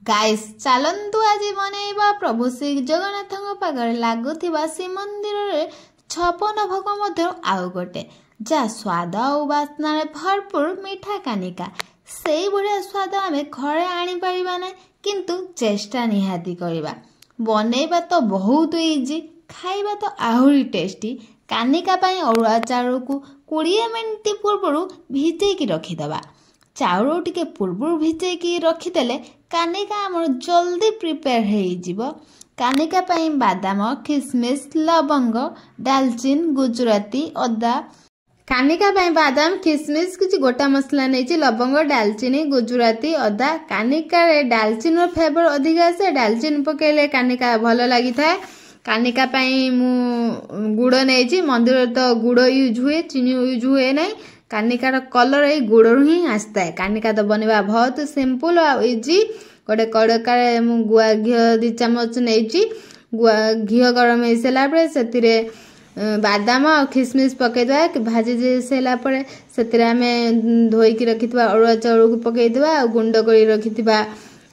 Guys चलतु आज बनैबा प्रभु श्री जगन्नाथ पाखरे लगुवा श्रीमंदिर रे 56 भोग मध्य आउ गोटे जा स्वाद और बास्ना भरपूर मीठा कानिका से भाया स्वाद आम घरे आनीपर ना किंतु चेष्टा निहाती करवा बनैबा तो बहुत इजी खाइबा तो आहरी टेस्टी कानिका अरुआ चाउल को 20 मिनिट पूर्व भिजेकी रखीदबा चाउल टिके पूर्व भिजेकी रखीदेले कानिका आमर जल्दी प्रिपेयर हो कानिका बादाम किसमिस लवंग डालचीन गुजराती अदा कानिका बादाम किसमिस किसी गोटा मसला नहीं लवंग डालचीनी गुजराती अदा कानिका डालचीन फ्लेवर अधिक आसे डालचीन पकेले कानिका भल लगी था कानिका मु गुड़ नहीं मंदिर तो गुड़ यूज हुए चीनी यूज हुए नहीं कानिकार कलर ये गुड़ ही आसता है कानिका तो बनवा बहुत सिंपल और इजी गोटे कड़का गुआ घी 2 चामच नहीं गुआ घी गरम हो सारापर से बादाम और किसमिस पकईदे भाजी सारापर से आम धोईकी रखि अरुआ चाउल को पकईदे गुंड कर रखि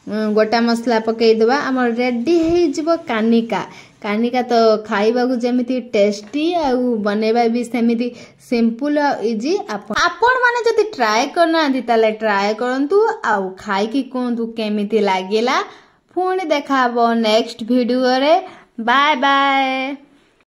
गोटा मसला पकईदे आम रेडी हो कानिका कानिका तो खाइबा को जेमिति टेस्टी आ बनैबा भी सेमिति सिंपल आ इजी आपण माने जदि ट्राई करना ताले ट्राई करंतु आ खाई की कोंतु केमिति लागिला पुणी देखाबो नेक्स्ट वीडियो रे बाय बाय।